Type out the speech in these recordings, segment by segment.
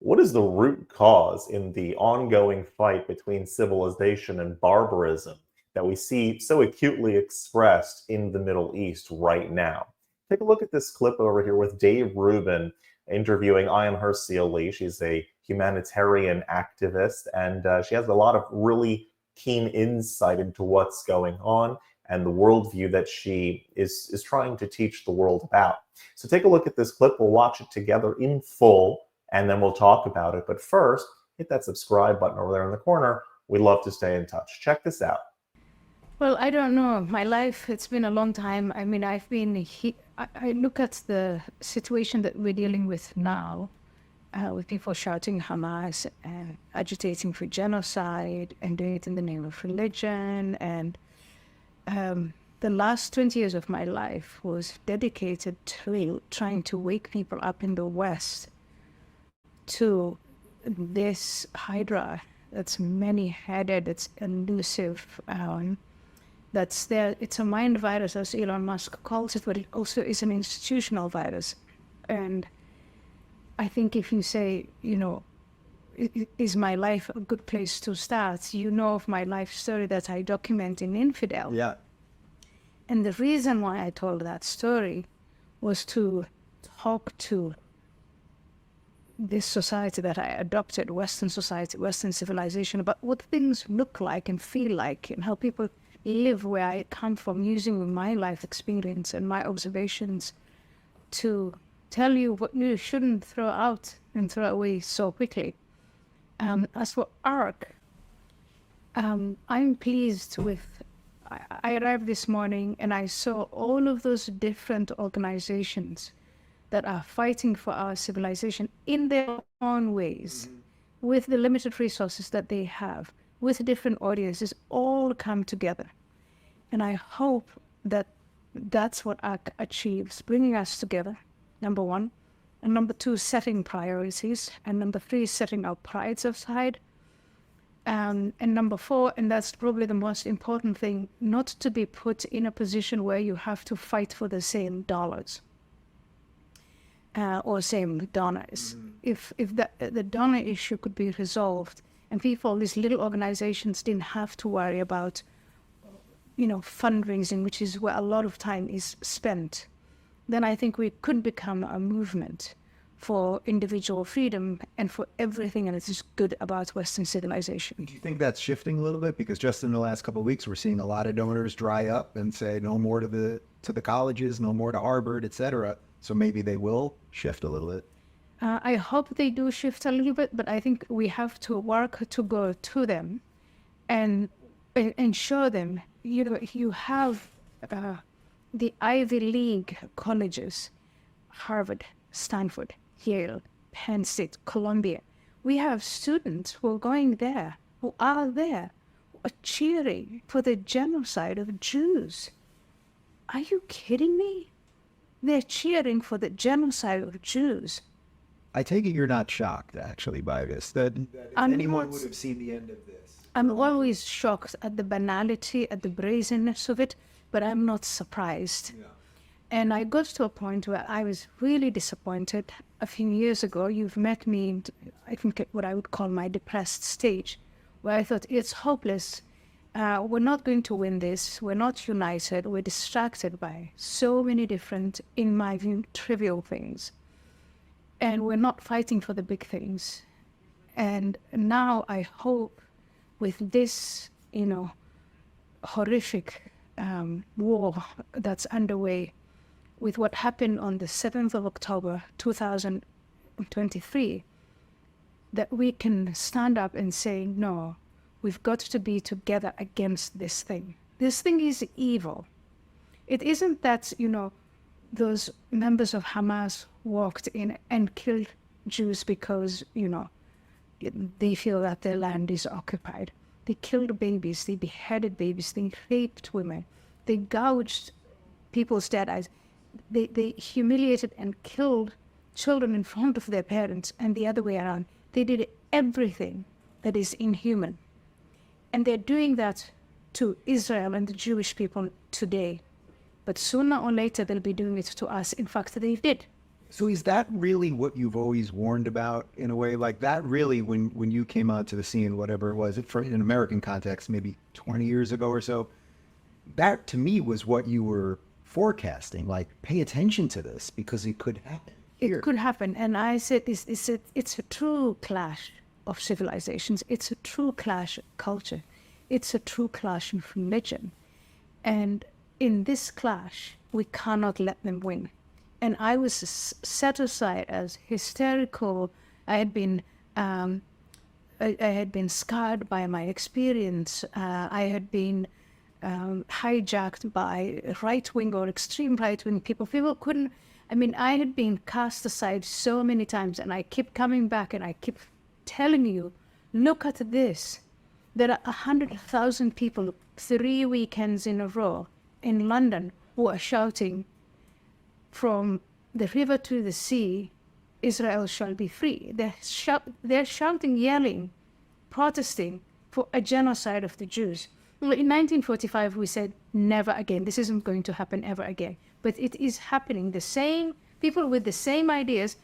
What is the root cause in the ongoing fight between civilization and barbarism that we see so acutely expressed in the Middle East right now? Take a look at this clip over here with Dave Rubin interviewing Ayaan Hirsi Ali. She's a humanitarian activist, and she has a lot of really keen insight into what's going on and the worldview that she is trying to teach the world about. So take a look at this clip. We'll watch it together in full and then we'll talk about it. But first, hit that subscribe button over there in the corner. We'd love to stay in touch. Check this out. Well, I don't know. My life, it's been a long time. I mean, I look at the situation that we're dealing with now, with people shouting Hamas and agitating for genocide and doing it in the name of religion. And the last 20 years of my life was dedicated to trying to wake people up in the West to this hydra that's many-headed, it's elusive, that's there. It's a mind virus, as Elon Musk calls it, but it also is an institutional virus. And I think if you say, is my life a good place to start? You know of my life story that I document in Infidel. Yeah. And the reason why I told that story was to talk to this society that I adopted, Western society, Western civilization, about what things look like and feel like and how people live where I come from, using my life experience and my observations to tell you what you shouldn't throw out and throw away so quickly. As for ARC, I'm pleased with, I arrived this morning and I saw all of those different organizations that are fighting for our civilization in their own ways, with the limited resources that they have, with different audiences, all come together. And I hope that that's what ARC achieves, bringing us together, number one. And number two, setting priorities. And number three, setting our prides aside. And number four, and that's probably the most important thing, not to be put in a position where you have to fight for the same dollars. Or same donors. If the donor issue could be resolved and people, these little organizations, didn't have to worry about, fundraising, which is where a lot of time is spent, then I think we could become a movement for individual freedom and for everything that is good about Western civilization. Do you think that's shifting a little bit? Because just in the last couple of weeks, we're seeing a lot of donors dry up and say no more to the colleges, no more to Harvard, et cetera. So maybe they will shift a little bit. I hope they do shift a little bit, but I think we have to work to go to them and show them, you have the Ivy League colleges, Harvard, Stanford, Yale, Penn State, Columbia. We have students who are going there, who are cheering for the genocide of Jews. Are you kidding me? They're cheering for the genocide of Jews. I take it you're not shocked, actually, by this, that if anyone would have seen the end of this. I'm always shocked at the banality, at the brazenness of it, but I'm not surprised. Yeah. And I got to a point where I was really disappointed. A few years ago, you've met me in, I think, what I would call my depressed stage, where I thought it's hopeless. We're not going to win this. We're not united. We're distracted by so many different, in my view, trivial things. And we're not fighting for the big things. And now I hope with this, horrific war that's underway, with what happened on the 7th of October, 2023, that we can stand up and say, no, we've got to be together against this thing. This thing is evil. It isn't that, those members of Hamas walked in and killed Jews because, they feel that their land is occupied. They killed babies, they beheaded babies, they raped women, they gouged people's dead eyes. They humiliated and killed children in front of their parents, and the other way around. They did everything that is inhuman. And they're doing that to Israel and the Jewish people today. But sooner or later, they'll be doing it to us. In fact, they did. So is that really what you've always warned about in a way? Like that really, when you came onto the scene, whatever it was, for in an American context, maybe 20 years ago or so, that to me was what you were forecasting. Like, pay attention to this because it could happen. It could happen. And I said, it's a true clash of civilizations. It's a true clash of culture. It's a true clash of religion. And in this clash, we cannot let them win. And I was set aside as hysterical. I had been scarred by my experience. I had been hijacked by right-wing or extreme right-wing people. People couldn't. I mean, I had been cast aside so many times, and I keep coming back, and I keep telling you, look at this. There are 100,000 people 3 weekends in a row in London who are shouting, from the river to the sea, Israel shall be free. They're shouting, yelling, protesting for a genocide of the Jews. Well, in 1945, we said, never again. This isn't going to happen ever again. But it is happening. The same people with the same ideas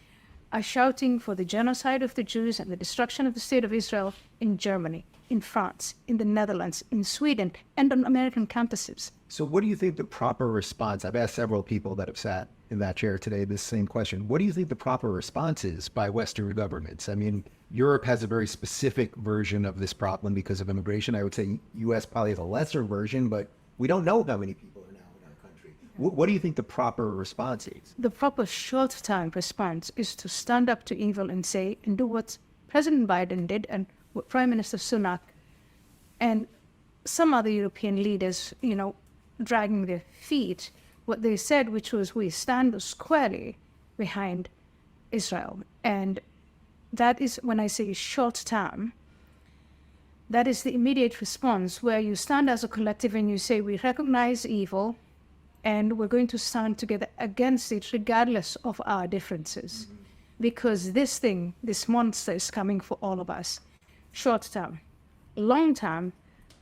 are shouting for the genocide of the Jews and the destruction of the state of Israel in Germany, in France, in the Netherlands, in Sweden, and on American campuses. So what do you think the proper response, I've asked several people that have sat in that chair today this same question, what do you think the proper response is by Western governments? I mean, Europe has a very specific version of this problem because of immigration. I would say U.S. probably has a lesser version, but we don't know how many people are now in our country. What do you think the proper response is? The proper short-term response is to stand up to evil and say, and do what President Biden did and what Prime Minister Sunak and some other European leaders, dragging their feet, what they said, which was, we stand squarely behind Israel. And that is, when I say short term, that is the immediate response where you stand as a collective and you say, we recognize evil and we're going to stand together against it regardless of our differences. Mm-hmm. Because this monster is coming for all of us. Short term. Long term,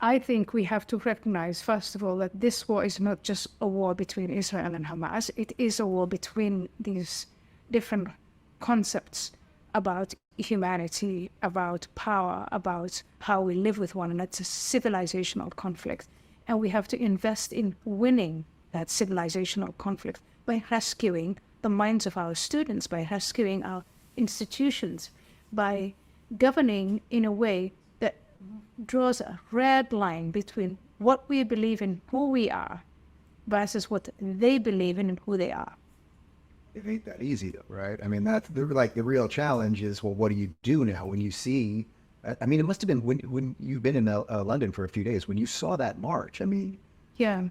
I think we have to recognize, first of all, that this war is not just a war between Israel and Hamas. It is a war between these different concepts about humanity, about power, about how we live with one another. It's a civilizational conflict. And we have to invest in winning that civilizational conflict by rescuing the minds of our students, by rescuing our institutions, by governing in a way that draws a red line between what we believe in, who we are, versus what they believe in and who they are. It ain't that easy, though, right? I mean, that's the real challenge is, well, what do you do now when you see? I mean, it must have been when you've been in London for a few days when you saw that march. I mean, yeah.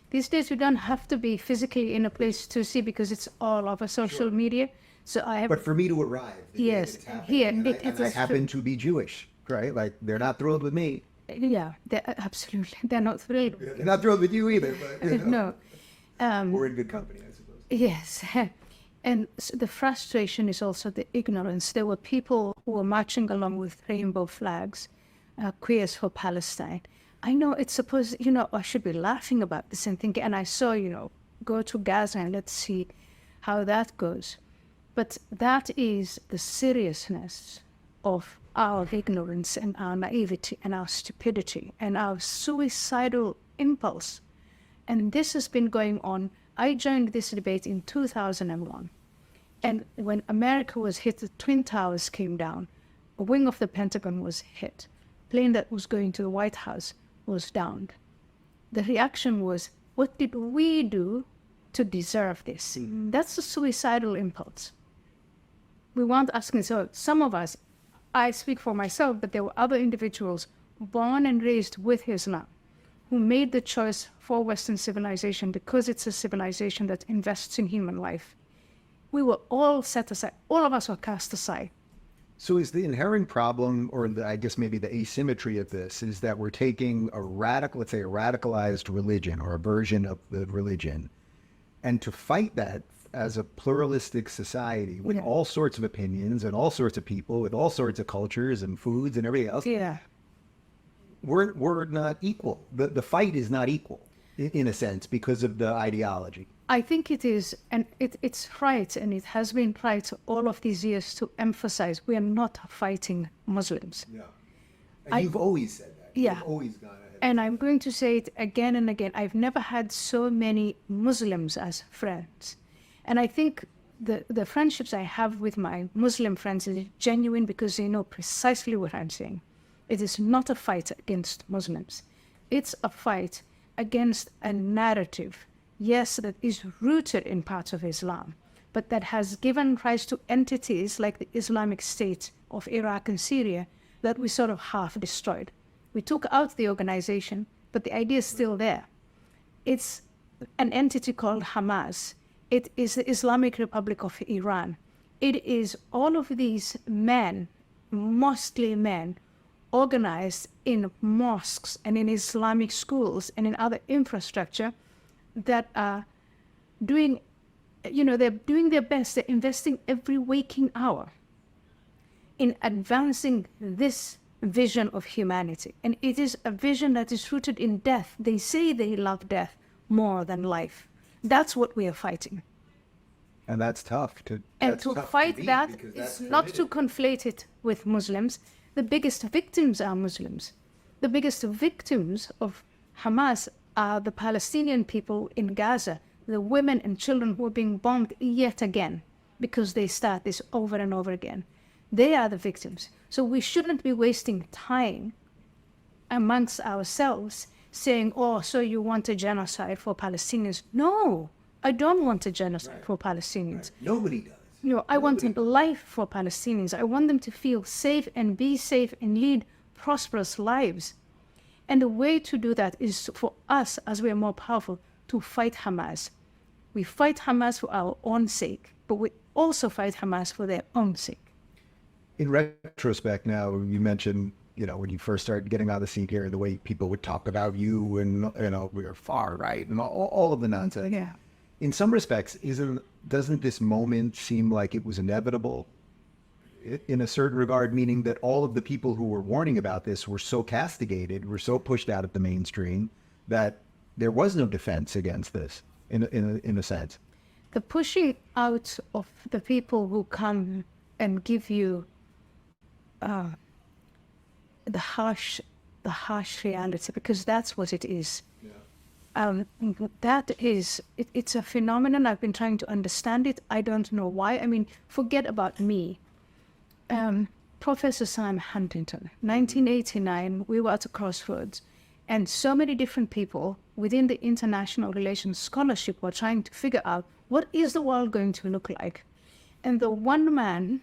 These days you don't have to be physically in a place to see because it's all over social media. So I have. But for me to arrive, yes, here I happen to be Jewish, right? Like they're not thrilled with me. Yeah, absolutely. They're not thrilled. They're not thrilled with you either. But, no. We're in good company, I suppose. Yes. And the frustration is also the ignorance. There were people who were marching along with rainbow flags, Queers for Palestine. I know it's supposed, I should be laughing about this and thinking, and I saw, go to Gaza and let's see how that goes. But that is the seriousness of our ignorance and our naivety and our stupidity and our suicidal impulse. And this has been going on. I joined this debate in 2001. And when America was hit, the Twin Towers came down. A wing of the Pentagon was hit. A plane that was going to the White House was downed. The reaction was, what did we do to deserve this? Mm-hmm. That's a suicidal impulse. We weren't asking, so some of us, I speak for myself, but there were other individuals born and raised with Islam who made the choice for Western civilization because it's a civilization that invests in human life. We were all set aside. All of us were cast aside. So is the inherent problem, or I guess maybe the asymmetry of this, is that we're taking a radicalized religion or a version of the religion, and to fight that as a pluralistic society with all sorts of opinions and all sorts of people with all sorts of cultures and foods and everything else. Yeah. We're not equal. The fight is not equal in a sense because of the ideology. I think it is, and it's right, and it has been right all of these years to emphasize we are not fighting Muslims. Yeah. And you've always said that. Yeah. You've always gone ahead. And I'm going to say it again and again. I've never had so many Muslims as friends. And I think the friendships I have with my Muslim friends is genuine because they know precisely what I'm saying. It is not a fight against Muslims. It's a fight against a narrative, yes, that is rooted in parts of Islam, but that has given rise to entities like the Islamic State of Iraq and Syria that we sort of half destroyed. We took out the organization, but the idea is still there. It's an entity called Hamas. It is the Islamic Republic of Iran. It is all of these men, mostly men, organized in mosques and in Islamic schools and in other infrastructure that are doing, they're doing their best. They're investing every waking hour in advancing this vision of humanity. And it is a vision that is rooted in death. They say they love death more than life. That's what we are fighting. And that's tough to fight that is not to conflate it with Muslims. The biggest victims are Muslims. The biggest victims of Hamas are the Palestinian people in Gaza, the women and children who are being bombed yet again because they start this over and over again. They are the victims. So we shouldn't be wasting time amongst ourselves saying, oh, so you want a genocide for Palestinians. No, I don't want a genocide for Palestinians. Right. Nobody does. I want a life for Palestinians. I want them to feel safe and be safe and lead prosperous lives. And the way to do that is for us, as we are more powerful, to fight Hamas. We fight Hamas for our own sake, but we also fight Hamas for their own sake. In retrospect now, you mentioned, when you first started getting on the scene here, the way people would talk about you and, we are far right and all of the nonsense. Yeah. In some respects, doesn't this moment seem like it was inevitable in a certain regard, meaning that all of the people who were warning about this were so castigated, were so pushed out of the mainstream that there was no defense against this in a sense? The pushing out of the people who come and give you the harsh reality, because that's what it is. It's a phenomenon. I've been trying to understand it. I don't know why. I mean, forget about me. Professor Sam Huntington, 1989, we were at a crossroads, and so many different people within the international relations scholarship were trying to figure out what is the world going to look like. And the one man,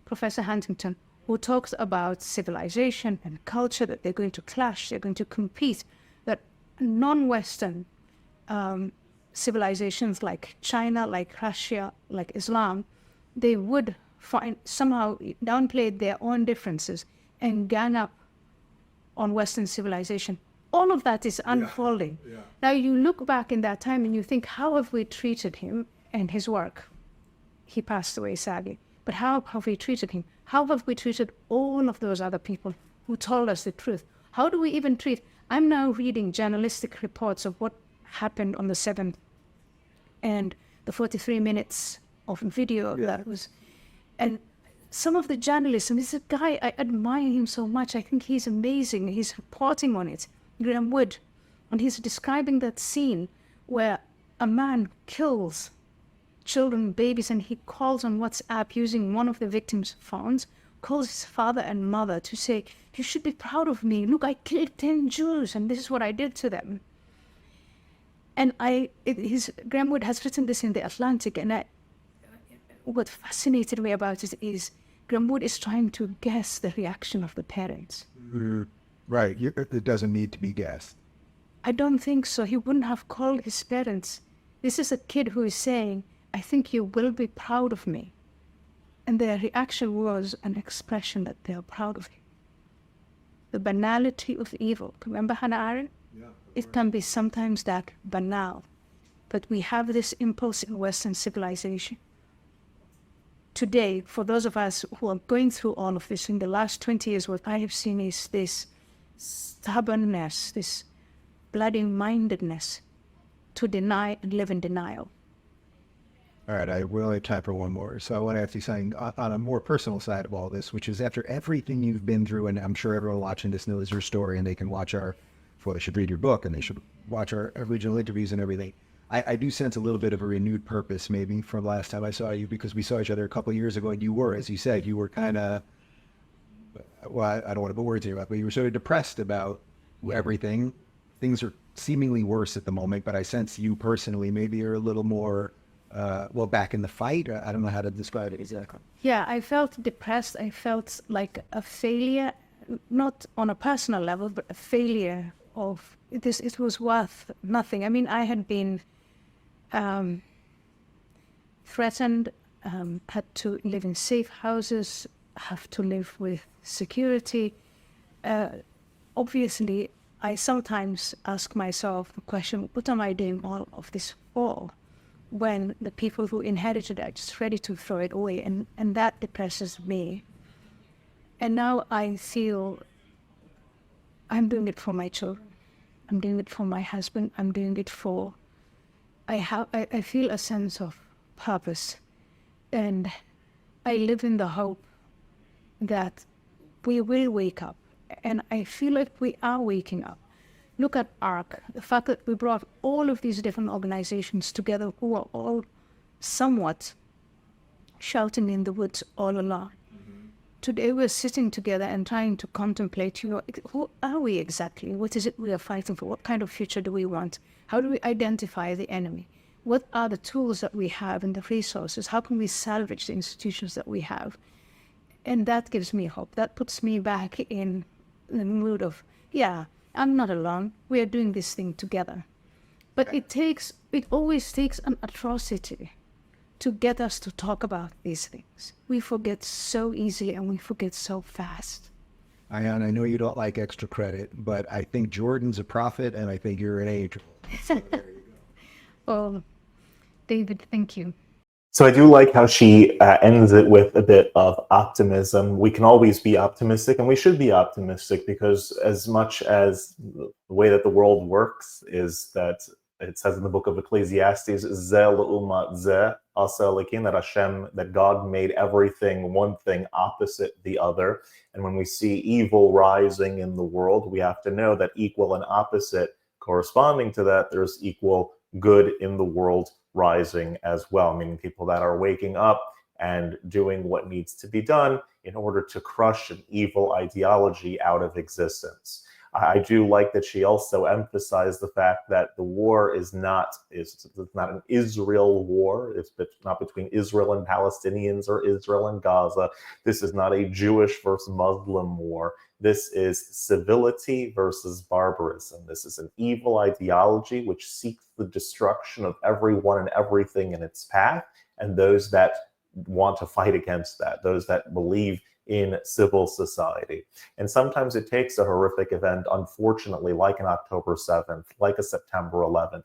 Professor Huntington, who talks about civilization and culture, that they're going to clash, they're going to compete, that non-Western civilizations like China, like Russia, like Islam, they would somehow downplay their own differences and gang up on Western civilization. All of that is unfolding. Yeah. Now you look back in that time and you think, how have we treated him and his work? He passed away sadly. But how have we treated him? How have we treated all of those other people who told us the truth? How do we even treat? I'm now reading journalistic reports of what happened on the 7th and the 43 minutes of video that was. And some of the journalism, this is a guy, I admire him so much. I think he's amazing. He's reporting on it, Graham Wood. And he's describing that scene where a man kills children, babies, and he calls on WhatsApp using one of the victims' phones, calls his father and mother to say, you should be proud of me. Look, I killed 10 Jews, and this is what I did to them. And Graham Wood has written this in The Atlantic, and what fascinated me about it is Graham Wood is trying to guess the reaction of the parents. Right. It doesn't need to be guessed. I don't think so. He wouldn't have called his parents. This is a kid who is saying, I think you will be proud of me. And their reaction was an expression that they are proud of him. The banality of evil. Remember Hannah Arendt? Yeah, it can be sometimes that banal. But we have this impulse in Western civilization. Today, for those of us who are going through all of this, in the last 20 years, what I have seen is this stubbornness, this bloody mindedness to deny and live in denial. All right, I will have time for one more. So I want to ask you something on a more personal side of all this, which is after everything you've been through, and I'm sure everyone watching this knows your story, and they can watch they should read your book, and they should watch our original interviews and everything. I do sense a little bit of a renewed purpose maybe from last time I saw you, because we saw each other a couple of years ago, and you were, as you said, you were kind of, well, I don't want to put words in your mouth, but you were sort of depressed about everything. Things are seemingly worse at the moment, but I sense you personally maybe are a little more, back in the fight. I don't know how to describe it exactly. Yeah, I felt depressed. I felt like a failure, not on a personal level, but a failure of this. It was worth nothing. I mean, I had been threatened, had to live in safe houses, have to live with security. Obviously, I sometimes ask myself the question, what am I doing all of this for? When the people who inherited it are just ready to throw it away, and that depresses me. And now I feel I'm doing it for my children. I'm doing it for my husband. I'm doing it for, I feel a sense of purpose. And I live in the hope that we will wake up. And I feel like we are waking up. Look at ARC, the fact that we brought all of these different organizations together who are all somewhat shouting in the woods all along. Mm-hmm. Today we're sitting together and trying to contemplate, who are we exactly? What is it we are fighting for? What kind of future do we want? How do we identify the enemy? What are the tools that we have and the resources? How can we salvage the institutions that we have? And that gives me hope. That puts me back in the mood of, yeah, I'm not alone. We are doing this thing together. But it always takes an atrocity to get us to talk about these things. We forget so easily and we forget so fast. Ayaan, I know you don't like extra credit, but I think Jordan's a prophet and I think you're an angel. So there you go. Well, David, thank you. So I do like how she ends it with a bit of optimism. We can always be optimistic, and we should be optimistic, because as much as the way that the world works is that it says in the book of Ecclesiastes, that God made everything, one thing opposite the other. And when we see evil rising in the world, we have to know that equal and opposite, corresponding to that, there's equal good in the world rising as well, meaning people that are waking up and doing what needs to be done in order to crush an evil ideology out of existence. I do like that she also emphasized the fact that the war is not an Israel war. It's not between Israel and Palestinians or Israel and Gaza. This is not a Jewish versus Muslim war. This is civility versus barbarism. This is an evil ideology which seeks the destruction of everyone and everything in its path, and those that want to fight against that, those that believe in civil society. And sometimes it takes a horrific event, unfortunately, like an October 7th, like a September 11th,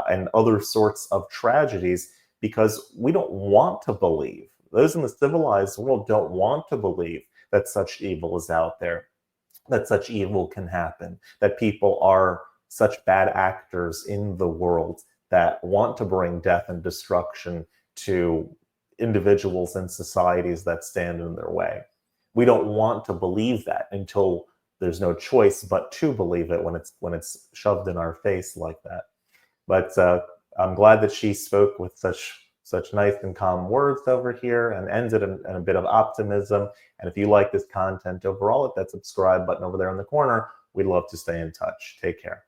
and other sorts of tragedies, because we don't want to believe, those in the civilized world don't want to believe that such evil is out there, that such evil can happen, that people are such bad actors in the world that want to bring death and destruction to individuals and societies that stand in their way. We don't want to believe that until there's no choice but to believe it when it's shoved in our face like that. But I'm glad that she spoke with such nice and calm words over here and ended in a bit of optimism. And if you like this content overall, hit that subscribe button over there in the corner. We'd love to stay in touch. Take care.